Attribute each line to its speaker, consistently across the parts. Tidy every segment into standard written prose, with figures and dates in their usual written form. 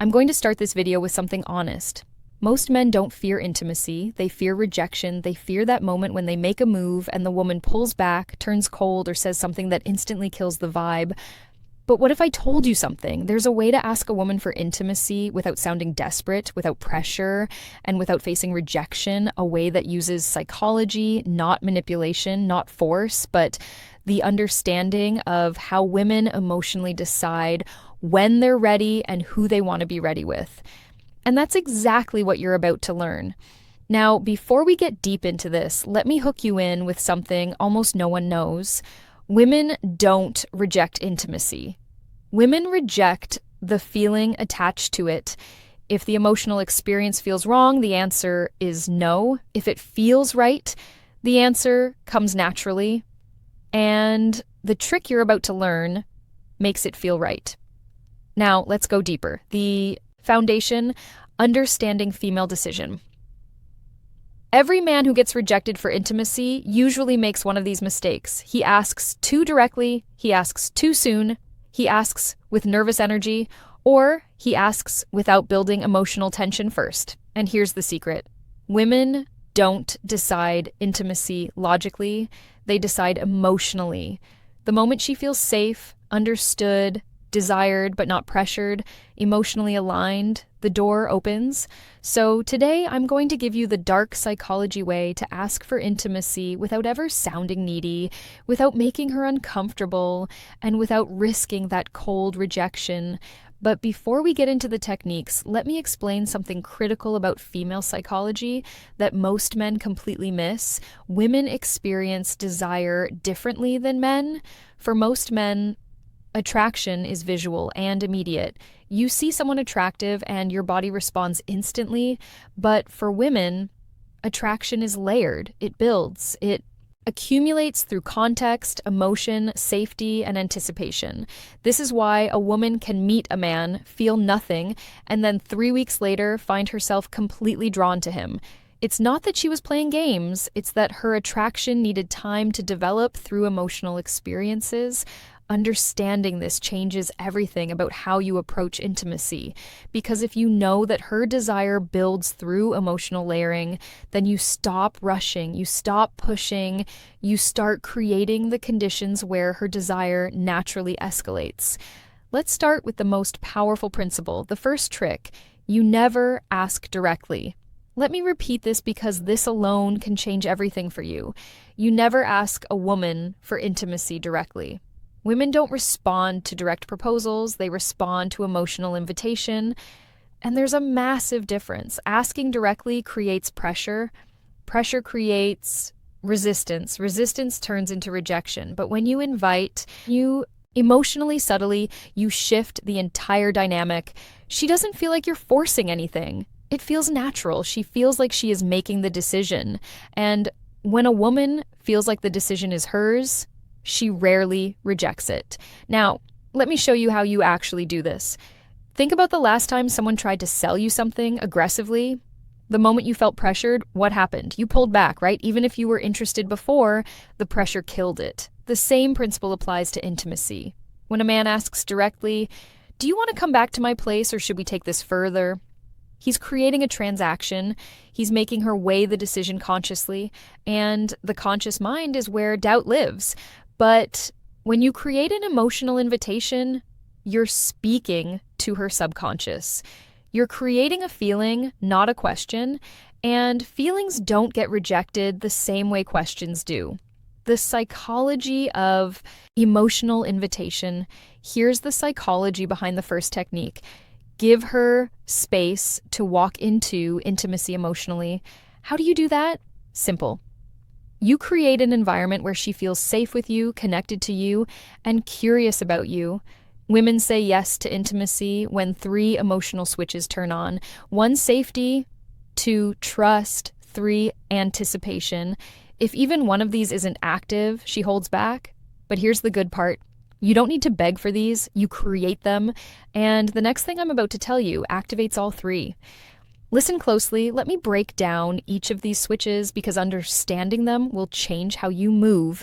Speaker 1: I'm going to start this video with something honest. Most men don't fear intimacy, they fear rejection, they fear that moment when they make a move and the woman pulls back, turns cold, or says something that instantly kills the vibe. But what if I told you something? There's a way to ask a woman for intimacy without sounding desperate, without pressure, and without facing rejection, a way that uses psychology, not manipulation, not force, but the understanding of how women emotionally decide when they're ready and who they want to be ready with. And that's exactly what you're about to learn. Now, before we get deep into this, let me hook you in with something almost no one knows. Women don't reject intimacy. Women reject the feeling attached to it. If the emotional experience feels wrong, the answer is no. If it feels right, the answer comes naturally. And the trick you're about to learn makes it feel right. Now, let's go deeper. The foundation, understanding female decision. Every man who gets rejected for intimacy usually makes one of these mistakes. He asks too directly, he asks too soon, he asks with nervous energy, or he asks without building emotional tension first. And here's the secret. Women don't decide intimacy logically, they decide emotionally. The moment she feels safe, understood, desired but not pressured, emotionally aligned, the door opens. So today I'm going to give you the dark psychology way to ask for intimacy without ever sounding needy, without making her uncomfortable, and without risking that cold rejection. But before we get into the techniques, let me explain something critical about female psychology that most men completely miss. Women experience desire differently than men. For most men, attraction is visual and immediate. You see someone attractive and your body responds instantly, but for women, attraction is layered. It builds. It accumulates through context, emotion, safety, and anticipation. This is why a woman can meet a man, feel nothing, and then 3 weeks later find herself completely drawn to him. It's not that she was playing games, it's that her attraction needed time to develop through emotional experiences. Understanding this changes everything about how you approach intimacy, because if you know that her desire builds through emotional layering, then you stop rushing, you stop pushing, you start creating the conditions where her desire naturally escalates. Let's start with the most powerful principle, the first trick. You never ask directly. Let me repeat this because this alone can change everything for you. You never ask a woman for intimacy directly. Women don't respond to direct proposals, they respond to emotional invitation. And there's a massive difference. Asking directly creates pressure. Pressure creates resistance. Resistance turns into rejection. But when you invite, you emotionally, subtly, you shift the entire dynamic. She doesn't feel like you're forcing anything. It feels natural. She feels like she is making the decision. And when a woman feels like the decision is hers, she rarely rejects it. Now, let me show you how you actually do this. Think about the last time someone tried to sell you something aggressively. The moment you felt pressured, what happened? You pulled back, right? Even if you were interested before, the pressure killed it. The same principle applies to intimacy. When a man asks directly, "Do you want to come back to my place or should we take this further?" He's creating a transaction, he's making her weigh the decision consciously, and the conscious mind is where doubt lives. But when you create an emotional invitation, you're speaking to her subconscious. You're creating a feeling, not a question, and feelings don't get rejected the same way questions do. The psychology of emotional invitation, here's the psychology behind the first technique. Give her space to walk into intimacy emotionally. How do you do that? Simple. You create an environment where she feels safe with you, connected to you, and curious about you. Women say yes to intimacy when 3 emotional switches turn on. 1, safety. 2, trust. 3, anticipation. If even one of these isn't active, she holds back. But here's the good part. You don't need to beg for these, you create them. And the next thing I'm about to tell you activates all 3. Listen closely, let me break down each of these switches because understanding them will change how you move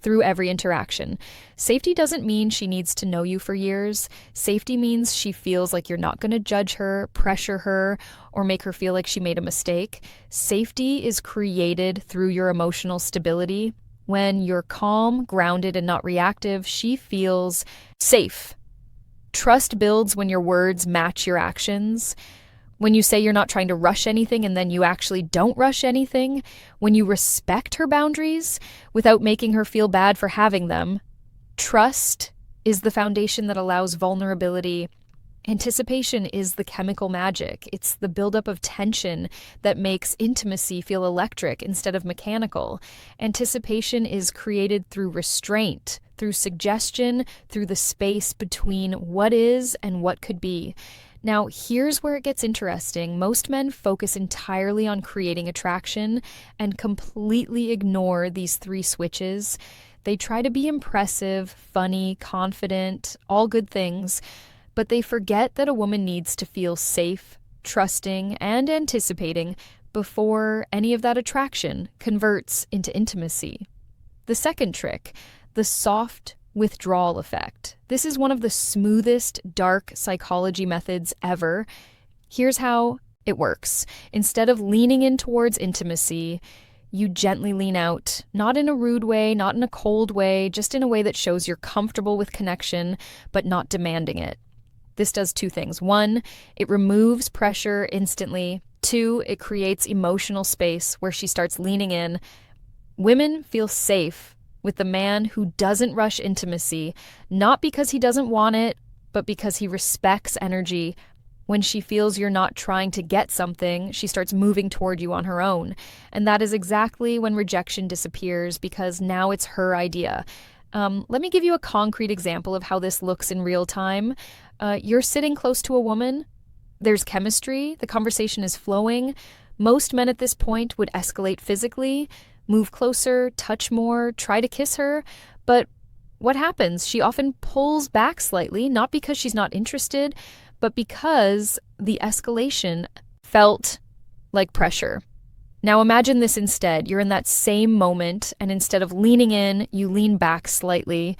Speaker 1: through every interaction. Safety doesn't mean she needs to know you for years. Safety means she feels like you're not going to judge her, pressure her, or make her feel like she made a mistake. Safety is created through your emotional stability. When you're calm, grounded, and not reactive, she feels safe. Trust builds when your words match your actions. When you say you're not trying to rush anything and then you actually don't rush anything. When you respect her boundaries without making her feel bad for having them. Trust is the foundation that allows vulnerability. Anticipation is the chemical magic. It's the buildup of tension that makes intimacy feel electric instead of mechanical. Anticipation is created through restraint, through suggestion, through the space between what is and what could be. Now, here's where it gets interesting. Most men focus entirely on creating attraction and completely ignore these three switches. They try to be impressive, funny, confident, all good things, but they forget that a woman needs to feel safe, trusting, and anticipating before any of that attraction converts into intimacy. The second trick, the soft withdrawal effect. This is one of the smoothest dark psychology methods ever. Here's how it works. Instead of leaning in towards intimacy, you gently lean out, not in a rude way, not in a cold way, just in a way that shows you're comfortable with connection, but not demanding it. This does two things. One, it removes pressure instantly. Two, it creates emotional space where she starts leaning in. Women feel safe with the man who doesn't rush intimacy, not because he doesn't want it, but because he respects energy. When she feels you're not trying to get something, she starts moving toward you on her own. And that is exactly when rejection disappears, because now it's her idea. Let me give you a concrete example of how this looks in real time. You're sitting close to a woman. There's chemistry. The conversation is flowing. Most men at this point would escalate physically, move closer, touch more, try to kiss her. But what happens? She often pulls back slightly, not because she's not interested, but because the escalation felt like pressure. Now imagine this instead. You're in that same moment, and instead of leaning in, you lean back slightly.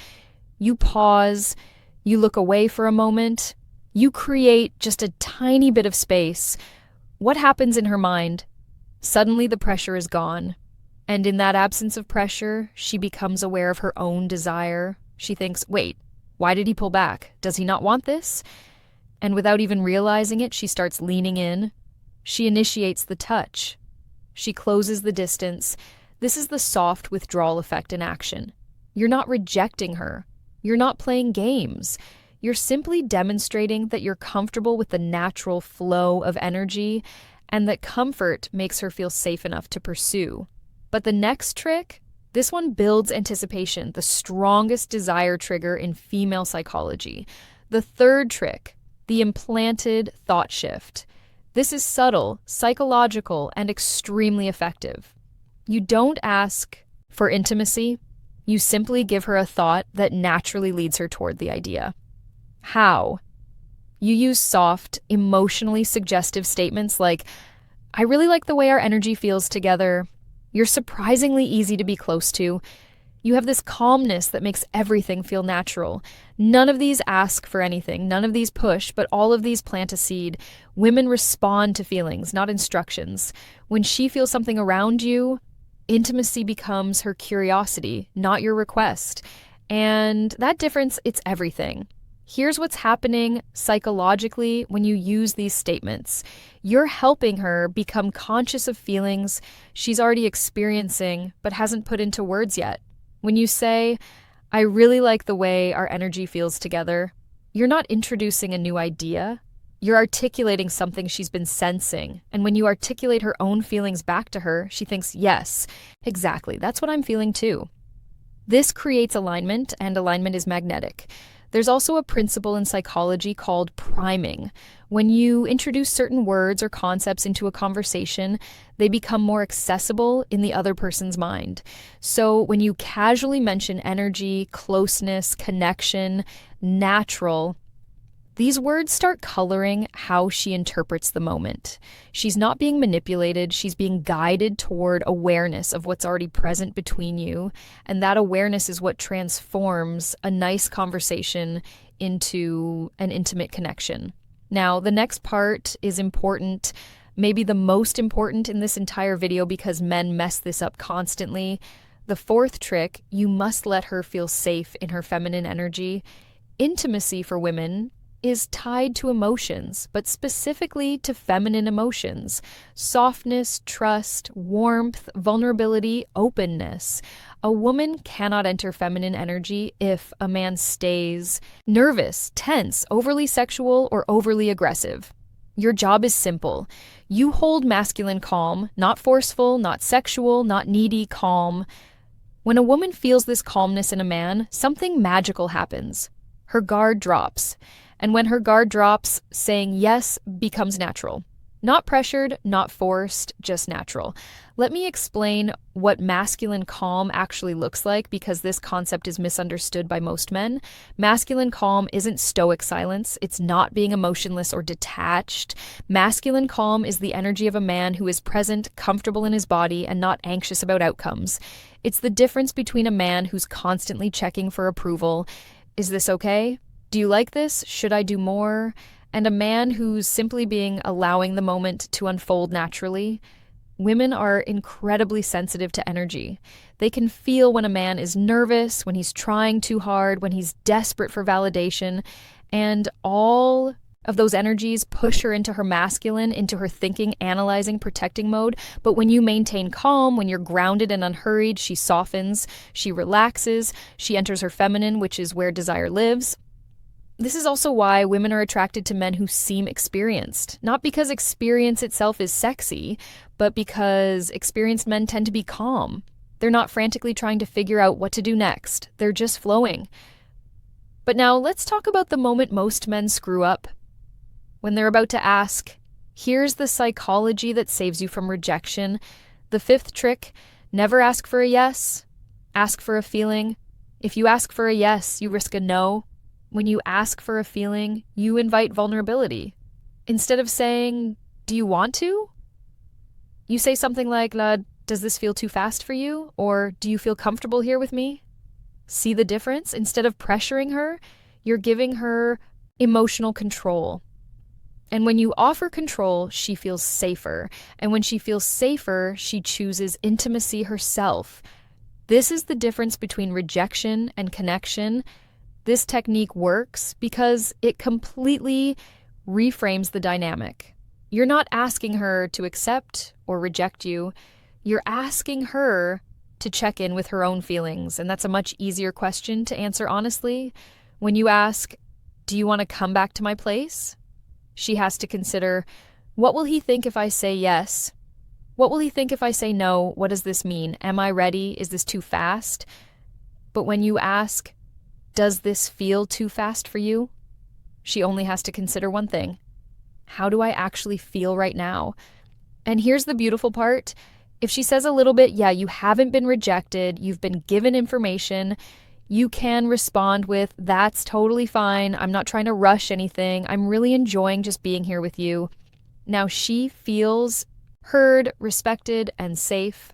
Speaker 1: You pause. You look away for a moment. You create just a tiny bit of space. What happens in her mind? Suddenly the pressure is gone. And in that absence of pressure, she becomes aware of her own desire. She thinks, wait, why did he pull back? Does he not want this? And without even realizing it, she starts leaning in. She initiates the touch. She closes the distance. This is the soft withdrawal effect in action. You're not rejecting her. You're not playing games. You're simply demonstrating that you're comfortable with the natural flow of energy and that comfort makes her feel safe enough to pursue. But the next trick, this one builds anticipation, the strongest desire trigger in female psychology. The third trick, the implanted thought shift. This is subtle, psychological, and extremely effective. You don't ask for intimacy. You simply give her a thought that naturally leads her toward the idea. How? You use soft, emotionally suggestive statements like, I really like the way our energy feels together. You're surprisingly easy to be close to. You have this calmness that makes everything feel natural. None of these ask for anything. None of these push, but all of these plant a seed. Women respond to feelings, not instructions. When she feels something around you, intimacy becomes her curiosity, not your request. And that difference, it's everything. Here's what's happening psychologically when you use these statements. You're helping her become conscious of feelings she's already experiencing but hasn't put into words yet. When you say, I really like the way our energy feels together, you're not introducing a new idea. You're articulating something she's been sensing. And when you articulate her own feelings back to her, she thinks, yes, exactly, that's what I'm feeling too. This creates alignment, and alignment is magnetic. There's also a principle in psychology called priming. When you introduce certain words or concepts into a conversation, they become more accessible in the other person's mind. So when you casually mention energy, closeness, connection, natural, These words start coloring how she interprets the moment. She's not being manipulated, she's being guided toward awareness of what's already present between you, and that awareness is what transforms a nice conversation into an intimate connection. Now, the next part is important, maybe the most important in this entire video because men mess this up constantly. The fourth trick, you must let her feel safe in her feminine energy. Intimacy for women is tied to emotions, but specifically to feminine emotions. Softness, trust, warmth, vulnerability, openness. A woman cannot enter feminine energy if a man stays nervous, tense, overly sexual, or overly aggressive. Your job is simple. You hold masculine calm, not forceful, not sexual, not needy, calm. When a woman feels this calmness in a man, something magical happens. Her guard drops. And when her guard drops, saying yes becomes natural. Not pressured, not forced, just natural. Let me explain what masculine calm actually looks like because this concept is misunderstood by most men. Masculine calm isn't stoic silence. It's not being emotionless or detached. Masculine calm is the energy of a man who is present, comfortable in his body, and not anxious about outcomes. It's the difference between a man who's constantly checking for approval. Is this okay? Do you like this? Should I do more? And a man who's simply allowing the moment to unfold naturally. Women are incredibly sensitive to energy. They can feel when a man is nervous, when he's trying too hard, when he's desperate for validation, and all of those energies push her into her masculine, into her thinking, analyzing, protecting mode. But when you maintain calm, when you're grounded and unhurried, she softens, she relaxes, she enters her feminine, which is where desire lives. This is also why women are attracted to men who seem experienced. Not because experience itself is sexy, but because experienced men tend to be calm. They're not frantically trying to figure out what to do next. They're just flowing. But now let's talk about the moment most men screw up. When they're about to ask, here's the psychology that saves you from rejection. The fifth trick, never ask for a yes, ask for a feeling. If you ask for a yes, you risk a no. When you ask for a feeling, you invite vulnerability. Instead of saying, do you want to? You say something like, does this feel too fast for you? Or do you feel comfortable here with me? See the difference? Instead of pressuring her, you're giving her emotional control. And when you offer control, she feels safer. And when she feels safer, she chooses intimacy herself. This is the difference between rejection and connection. This technique works because it completely reframes the dynamic. You're not asking her to accept or reject you. You're asking her to check in with her own feelings, and that's a much easier question to answer honestly. When you ask, do you want to come back to my place? She has to consider, what will he think if I say yes? What will he think if I say no? What does this mean? Am I ready? Is this too fast? But when you ask, does this feel too fast for you? She only has to consider one thing. How do I actually feel right now? And here's the beautiful part. If she says a little bit, yeah, you haven't been rejected, you've been given information, you can respond with, that's totally fine. I'm not trying to rush anything. I'm really enjoying just being here with you. Now she feels heard, respected, and safe.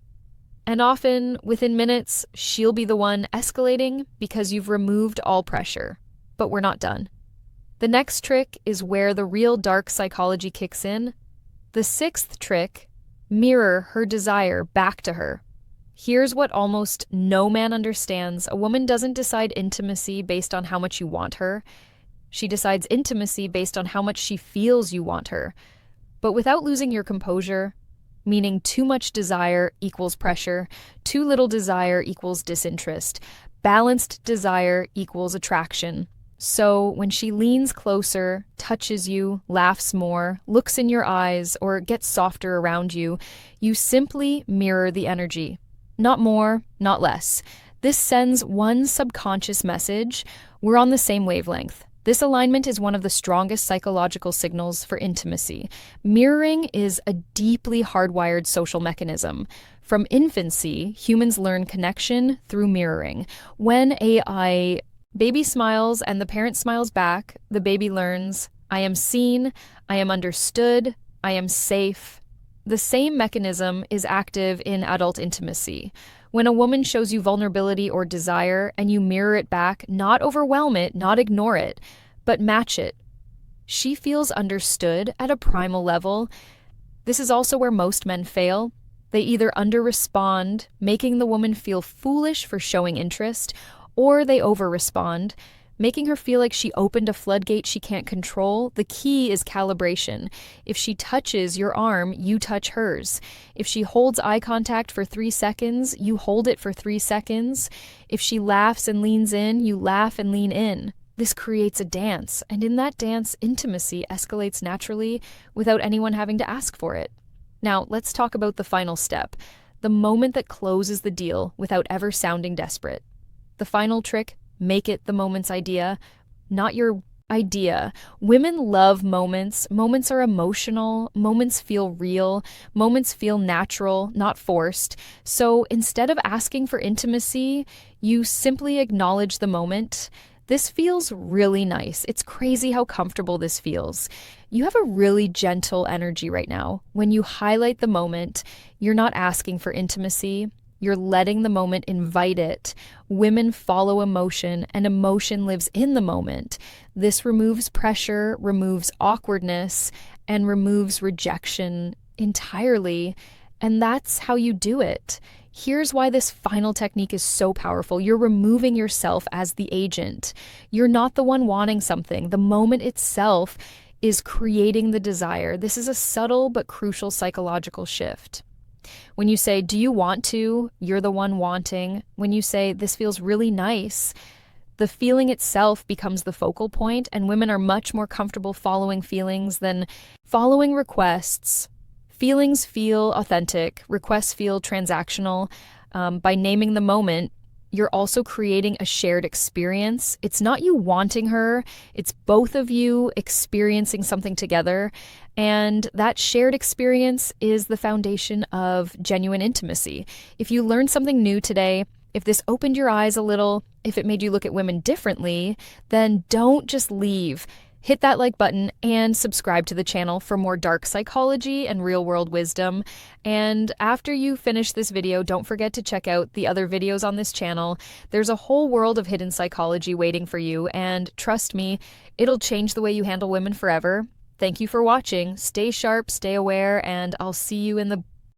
Speaker 1: And often, within minutes, she'll be the one escalating because you've removed all pressure. But we're not done. The next trick is where the real dark psychology kicks in. The sixth trick, mirror her desire back to her. Here's what almost no man understands. A woman doesn't decide intimacy based on how much you want her. She decides intimacy based on how much she feels you want her. But without losing your composure, meaning too much desire equals pressure, too little desire equals disinterest, balanced desire equals attraction. So when she leans closer, touches you, laughs more, looks in your eyes, or gets softer around you, you simply mirror the energy. Not more, not less. This sends one subconscious message: we're on the same wavelength. This alignment is one of the strongest psychological signals for intimacy. Mirroring is a deeply hardwired social mechanism. From infancy, humans learn connection through mirroring. When AI Baby smiles and the parent smiles back. The baby learns, I am seen, I am understood, I am safe. The same mechanism is active in adult intimacy. When a woman shows you vulnerability or desire and you mirror it back, not overwhelm it, not ignore it, but match it, she feels understood at a primal level. This is also where most men fail. They either under-respond, making the woman feel foolish for showing interest, or they over-respond, making her feel like she opened a floodgate she can't control. The key is calibration. If she touches your arm, you touch hers. If she holds eye contact for 3 seconds, you hold it for 3 seconds. If she laughs and leans in, you laugh and lean in. This creates a dance, and in that dance, intimacy escalates naturally without anyone having to ask for it. Now, let's talk about the final step, the moment that closes the deal without ever sounding desperate. The final trick, make it the moment's idea, not your idea. Women love moments. Moments are emotional. Moments feel real. Moments feel natural, not forced. So instead of asking for intimacy, you simply acknowledge the moment. This feels really nice. It's crazy how comfortable this feels. You have a really gentle energy right now. When you highlight the moment, you're not asking for intimacy. You're letting the moment invite it. Women follow emotion, and emotion lives in the moment. This removes pressure, removes awkwardness, and removes rejection entirely. And that's how you do it. Here's why this final technique is so powerful. You're removing yourself as the agent. You're not the one wanting something. The moment itself is creating the desire. This is a subtle but crucial psychological shift. When you say, do you want to? You're the one wanting. When you say, this feels really nice, the feeling itself becomes the focal point, and women are much more comfortable following feelings than following requests. Feelings feel authentic, requests feel transactional. By naming the moment, you're also creating a shared experience. It's not you wanting her, it's both of you experiencing something together. And that shared experience is the foundation of genuine intimacy. If you learned something new today, if this opened your eyes a little, if it made you look at women differently, then don't just leave. Hit that like button and subscribe to the channel for more dark psychology and real-world wisdom. And after you finish this video, don't forget to check out the other videos on this channel. There's a whole world of hidden psychology waiting for you, and trust me, it'll change the way you handle women forever. Thank you for watching. Stay sharp, stay aware, and I'll see you in the